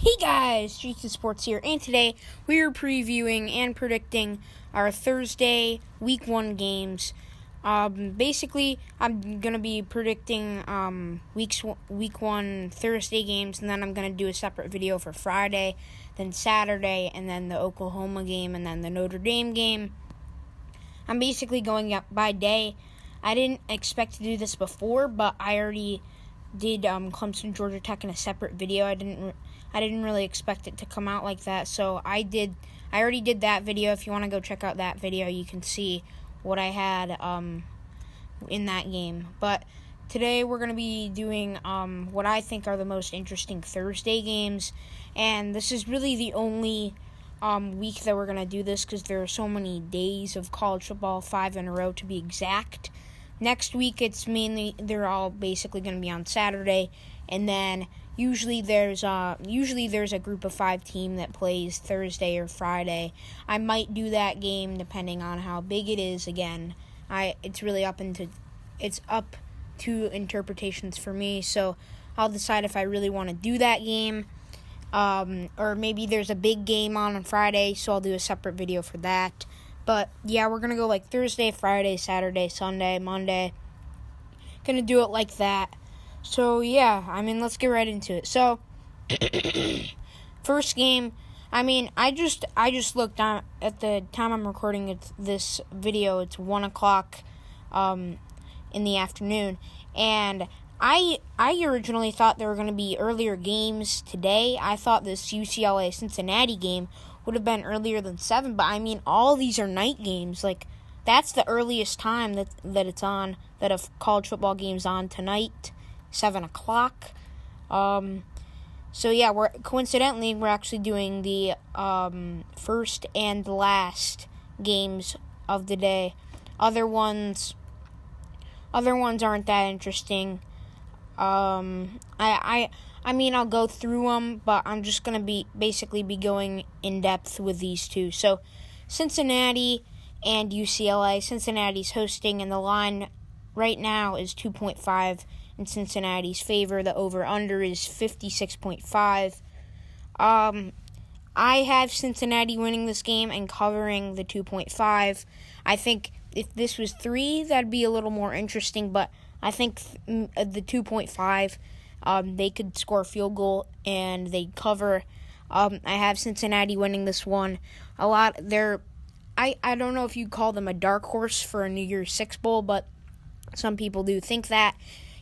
Hey guys, Streets of Sports here, and today we are previewing and predicting our Thursday Week 1 games. Basically, I'm going to be predicting Week 1 Thursday games, and then I'm going to do a separate video for Friday, then Saturday, and then the Oklahoma game, and then the Notre Dame game. I'm basically going up by day. I didn't expect to do this before, but I already did Clemson Georgia Tech in a separate video. I didn't really expect it to come out like that, so I already did that video. If you want to go check out that video, you can see what I had in that game. But today we're going to be doing what I think are the most interesting Thursday games, and this is really the only week that we're going to do this because there are so many days of college football, 5 in a row to be exact. Next week, they're all basically going to be on Saturday, and then usually there's a group of 5 team that plays Thursday or Friday. I might do that game depending on how big it is. Again, it's up to interpretations for me, so I'll decide if I really want to do that game. Or maybe there's a big game on Friday, so I'll do a separate video for that. But yeah, we're going to go like Thursday, Friday, Saturday, Sunday, Monday. Going to do it like that. So yeah, let's get right into it. So, first game, I just looked at the time I'm recording this video. It's 1 o'clock in the afternoon. And I originally thought there were going to be earlier games today. I thought this UCLA-Cincinnati game would have been earlier than 7, but all these are night games. Like, that's the earliest time that it's on, that a college football game's on tonight, 7 o'clock. So yeah, we're actually doing the first and last games of the day. Other ones aren't that interesting. I'll go through them, but I'm just going to be going in depth with these two. So, Cincinnati and UCLA. Cincinnati's hosting, and the line right now is 2.5 in Cincinnati's favor. The over-under is 56.5. I have Cincinnati winning this game and covering the 2.5. I think if this was 3, that'd be a little more interesting, but I think the 2.5, they could score a field goal and they cover. I have Cincinnati winning this one. I don't know if you'd call them a dark horse for a New Year's Six Bowl, but some people do think that.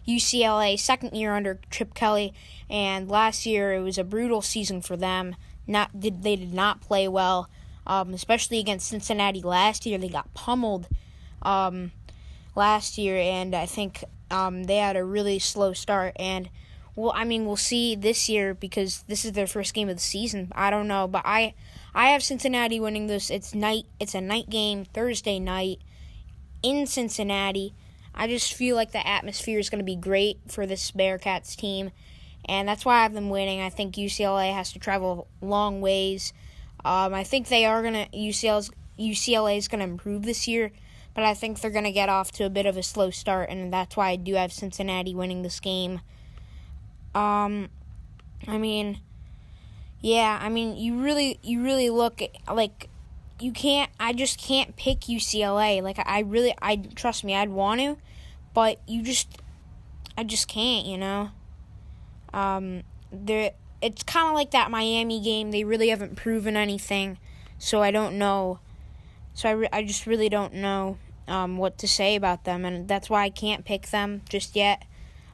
UCLA, second year under Chip Kelly, and last year it was a brutal season for them. They did not play well, especially against Cincinnati last year. They got pummeled last year, and I think they had a really slow start. And we'll see this year because this is their first game of the season. I don't know, but I have Cincinnati winning this. It's a night game, Thursday night in Cincinnati. I just feel like the atmosphere is going to be great for this Bearcats team, and that's why I have them winning. I think UCLA has to travel long ways. I think UCLA is going to improve this year, but I think they're going to get off to a bit of a slow start, and that's why I do have Cincinnati winning this game. You really look at, like, I just can't pick UCLA. Like, trust me, I'd want to, but I just can't, It's kind of like that Miami game. They really haven't proven anything, so I don't know. So I just really don't know what to say about them, and that's why I can't pick them just yet.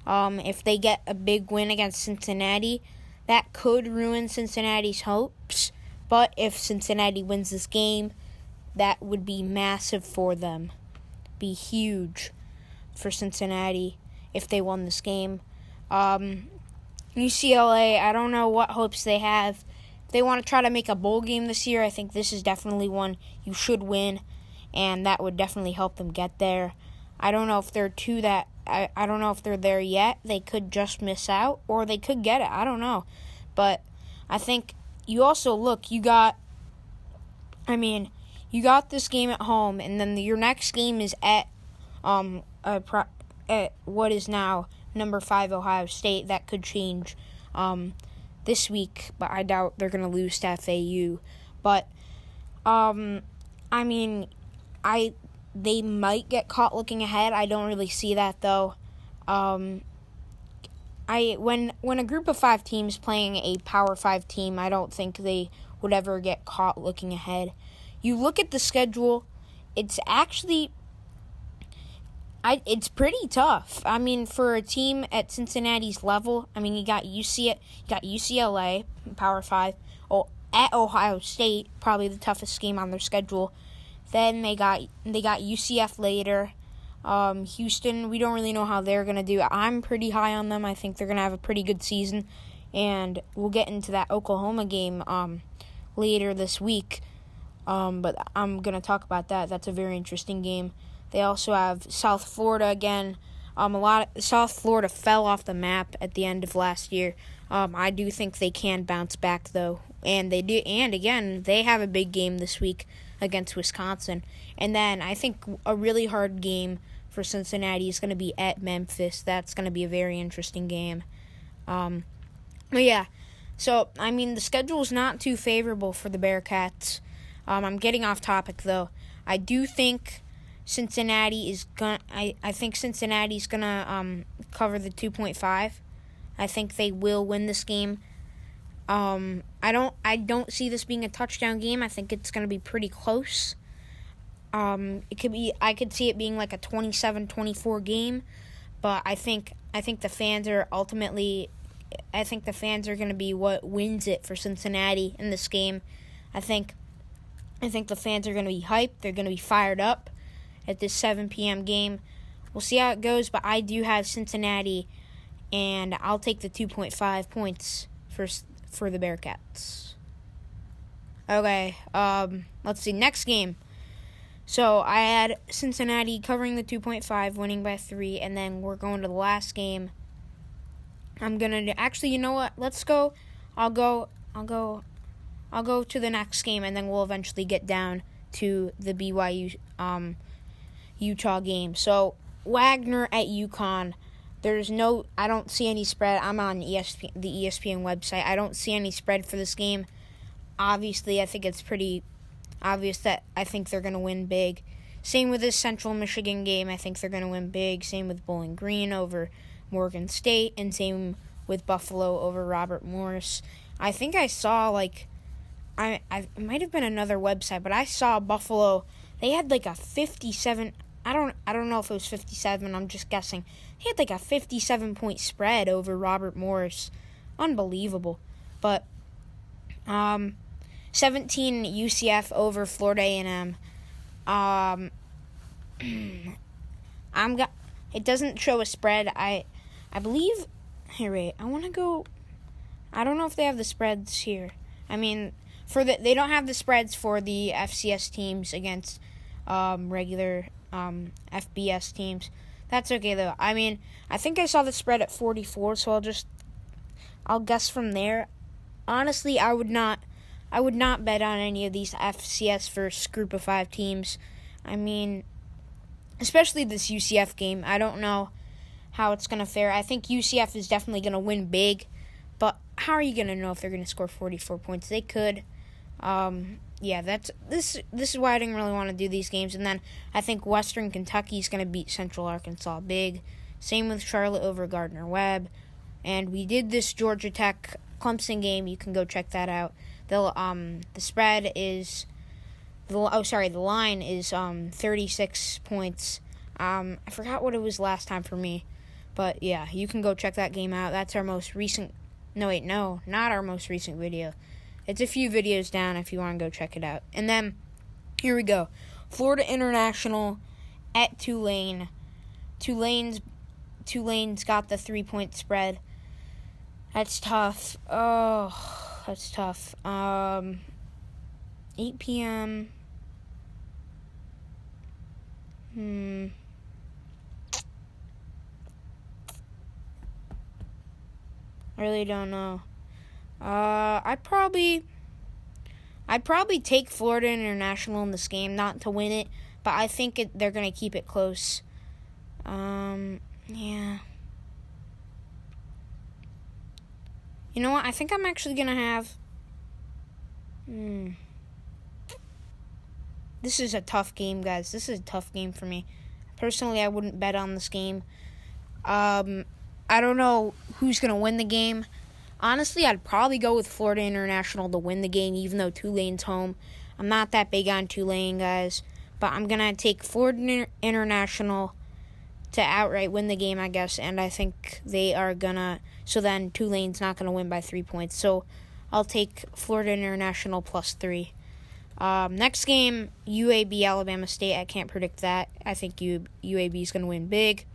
If they get a big win against Cincinnati, that could ruin Cincinnati's hopes. But if Cincinnati wins this game, that would be massive for them. Be huge for Cincinnati if they won this game. UCLA, I don't know what hopes they have. If they want to try to make a bowl game this year, I think this is definitely one you should win, and that would definitely help them get there. I don't know if they're I don't know if they're there yet. They could just miss out, or they could get it. I don't know. But I think you also you got this game at home, and then your next game is at what is now number 5 Ohio State. That could change this week, but I doubt they're going to lose to FAU. But, I mean, they might get caught looking ahead. I don't really see that, though. When a group of 5 teams playing a Power 5 team, I don't think they would ever get caught looking ahead. You look at the schedule, it's actually it's pretty tough. I mean, for a team at Cincinnati's level, I mean, you got UCLA, Power 5, at Ohio State, probably the toughest game on their schedule. Then they got UCF later. Houston, we don't really know how they're going to do. I'm pretty high on them. I think they're going to have a pretty good season. And we'll get into that Oklahoma game later this week. But I'm going to talk about that. That's a very interesting game. They also have South Florida again. South Florida fell off the map at the end of last year. I do think they can bounce back, though. And they do. And again, they have a big game this week against Wisconsin. And then I think a really hard game for Cincinnati is going to be at Memphis. That's going to be a very interesting game. But yeah, so I mean the schedule is not too favorable for the Bearcats. I'm getting off topic though. I do think Cincinnati is gonna. I think Cincinnati's gonna cover the 2.5. I think they will win this game. I don't see this being a touchdown game. I think it's gonna be pretty close. I could see it being like a 27-24 game, but I think the fans are ultimately. I think the fans are going to be what wins it for Cincinnati in this game. I think the fans are going to be hyped. They're going to be fired up at this 7 p.m. game. We'll see how it goes, but I do have Cincinnati, and I'll take the 2.5 points for the Bearcats. Okay, let's see. Next game. So I had Cincinnati covering the 2.5, winning by 3, and then we're going to the last game. I'm gonna actually, you know what? Let's go. I'll go to the next game, and then we'll eventually get down to the BYU Utah game. So Wagner at UConn. I don't see any spread. I'm on the ESPN website. I don't see any spread for this game. Obviously, I think it's pretty obvious that I think they're going to win big. Same with this Central Michigan game. I think they're going to win big. Same with Bowling Green over Morgan State, and same with Buffalo over Robert Morris. I think I saw it might have been another website, but I saw Buffalo. They had like a 57. I don't know if it was 57. I'm just guessing. He had like a 57-point spread over Robert Morris. Unbelievable. But 17 UCF over Florida A&M. It doesn't show a spread. I believe. Here, wait. I want to go. I don't know if they have the spreads here. I mean, they don't have the spreads for the FCS teams against regular FBS teams. That's okay though. I mean, I think I saw the spread at 44, so I'll guess from there. Honestly, I would not bet on any of these FCS versus Group of 5 teams. I mean, especially this UCF game. I don't know how it's going to fare. I think UCF is definitely going to win big, but how are you going to know if they're going to score 44 points? They could. Yeah, this is why I didn't really want to do these games. And then I think Western Kentucky is going to beat Central Arkansas big. Same with Charlotte over Gardner-Webb. And we did this Georgia Tech Clemson game. You can go check that out. The spread is the line is 36 points. I forgot what it was last time for me. But yeah, you can go check that game out. That's our most recent not our most recent video. It's a few videos down if you want to go check it out. And then, here we go. Florida International at Tulane. Tulane's got the 3-point spread. That's tough. Oh, that's tough. 8 p.m. I really don't know. I'd probably take Florida International in this game, not to win it, but I think they're going to keep it close. Yeah. You know what? I think I'm actually going to have... This is a tough game, guys. This is a tough game for me. Personally, I wouldn't bet on this game. I don't know who's going to win the game. Honestly, I'd probably go with Florida International to win the game, even though Tulane's home. I'm not that big on Tulane, guys. But I'm going to take Florida International to outright win the game, I guess. And I think they are going to... So then Tulane's not going to win by 3 points. So I'll take Florida International +3. Next game, UAB, Alabama State. I can't predict that. I think UAB is going to win big.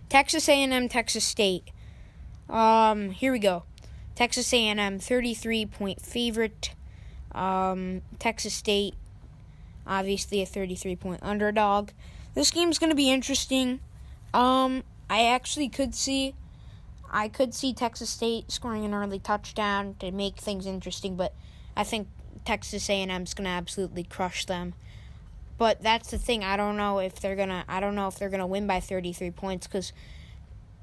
Texas A&M, Texas State. Here we go. Texas A&M, 33-point favorite. Texas State, obviously a 33-point underdog. This game's going to be interesting. I could see Texas State scoring an early touchdown to make things interesting, but I think Texas A&M's going to absolutely crush them. But that's the thing. I don't know if they're gonna win by 33 points because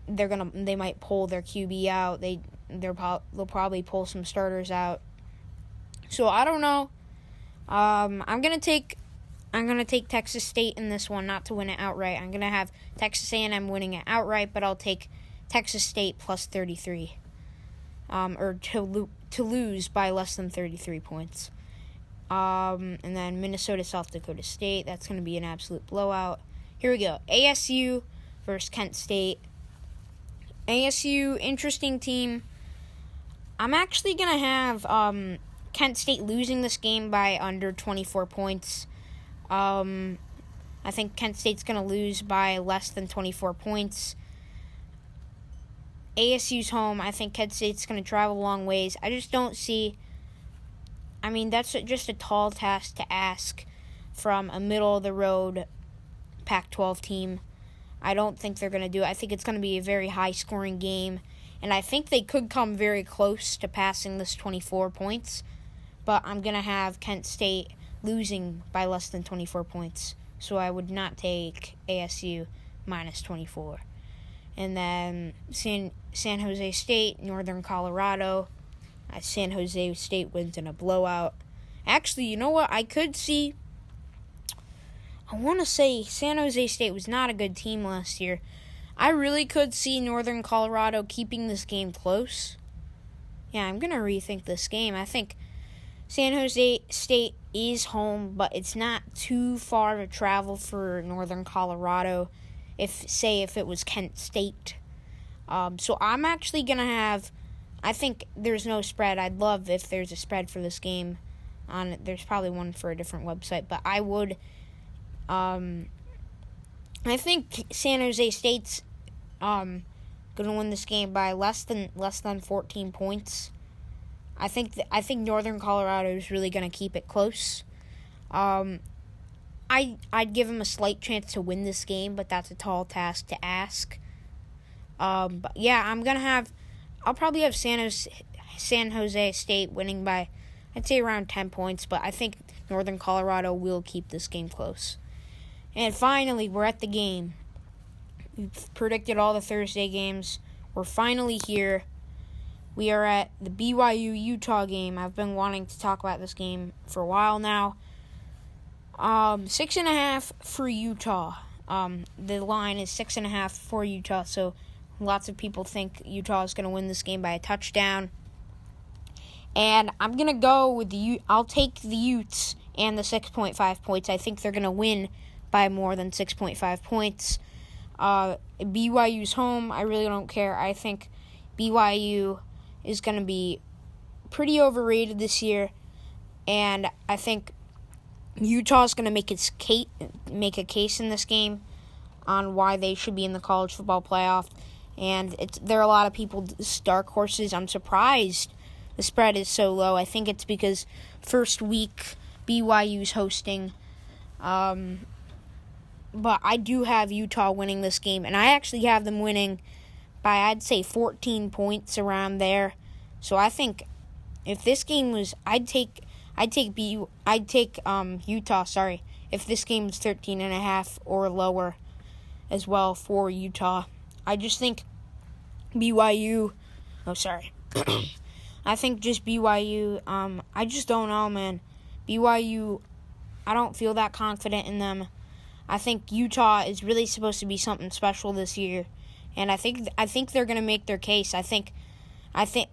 they might pull their QB out. They'll probably pull some starters out. So I don't know. I'm gonna take Texas State in this one, not to win it outright. I'm gonna have Texas A&M winning it outright, but I'll take Texas State +33, or to lose by less than 33 points. And then Minnesota, South Dakota State. That's going to be an absolute blowout. Here we go. ASU versus Kent State. ASU, interesting team. I'm actually going to have Kent State losing this game by under 24 points. I think Kent State's going to lose by less than 24 points. ASU's home. I think Kent State's going to travel a long ways. I just don't see... I mean, that's just a tall task to ask from a middle-of-the-road Pac-12 team. I don't think they're going to do it. I think it's going to be a very high-scoring game, and I think they could come very close to passing this 24 points, but I'm going to have Kent State losing by less than 24 points, so I would not take ASU -24. And then San Jose State, Northern Colorado. San Jose State wins in a blowout. Actually, you know what? I want to say San Jose State was not a good team last year. I really could see Northern Colorado keeping this game close. Yeah, I'm going to rethink this game. I think San Jose State is home, but it's not too far to travel for Northern Colorado if it was Kent State. So I'm actually going to have... I think there's no spread. I'd love if there's a spread for this game. There's probably one for a different website, but I would. I think San Jose State's gonna win this game by less than 14 points. I think Northern Colorado is really gonna keep it close. I'd give them a slight chance to win this game, but that's a tall task to ask. But yeah, I'll probably have San Jose State winning by, I'd say, around 10 points, but I think Northern Colorado will keep this game close. And finally, we're at the game. We've predicted all the Thursday games. We're finally here. We are at the BYU-Utah game. I've been wanting to talk about this game for a while now. 6.5 for Utah. The line is 6.5 for Utah, so lots of people think Utah is going to win this game by a touchdown. And I'm going to go with I'll take the Utes and the 6.5 points. I think they're going to win by more than 6.5 points. BYU's home. I really don't care. I think BYU is going to be pretty overrated this year. And I think Utah's going to make a case in this game on why they should be in the college football playoff. And there are a lot of people's dark horses. I'm surprised the spread is so low. I think it's because first week BYU's hosting. But I do have Utah winning this game, and I actually have them winning by, I'd say, 14 points around there. So I think if this game was, I'd take Utah. Sorry, if this game was 13.5 or lower, as well for Utah. I just think BYU I think just BYU, I just don't know, man. BYU, I don't feel that confident in them. I think Utah is really supposed to be something special this year, and I think they're going to make their case. I think,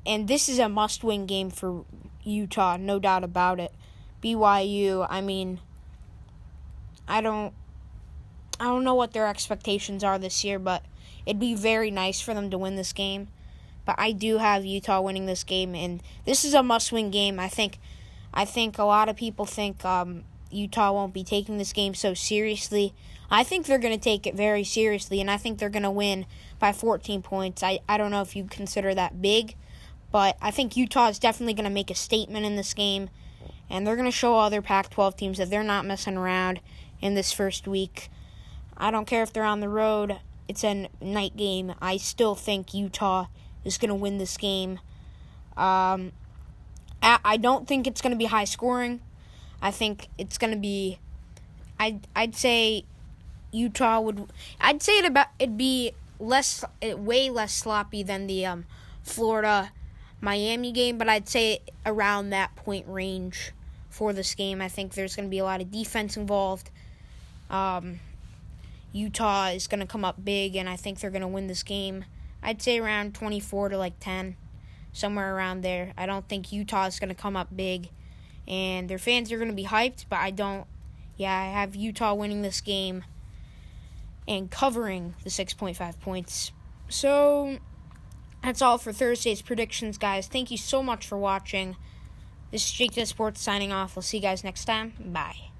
and this is a must-win game for Utah, no doubt about it. BYU, I mean, I don't know what their expectations are this year, but it'd be very nice for them to win this game. But I do have Utah winning this game, and this is a must-win game. I think a lot of people think Utah won't be taking this game so seriously. I think they're going to take it very seriously, and I think they're going to win by 14 points. I don't know if you consider that big, but I think Utah is definitely going to make a statement in this game, and they're going to show other Pac-12 teams that they're not messing around in this first week. I don't care if they're on the road. It's a night game. I still think Utah is going to win this game. I don't think it's going to be high scoring. I think it's going to be, I'd say Utah would, I'd say it'd be way less sloppy than the Florida-Miami game, but I'd say around that point range for this game. I think there's going to be a lot of defense involved. Utah is going to come up big, and I think they're going to win this game. I'd say around 24 to 10, somewhere around there. I don't think Utah is going to come up big, and their fans are going to be hyped, but I have Utah winning this game and covering the 6.5 points. So that's all for Thursday's predictions, guys. Thank you so much for watching. This is Jake Sports signing off. We'll see you guys next time. Bye.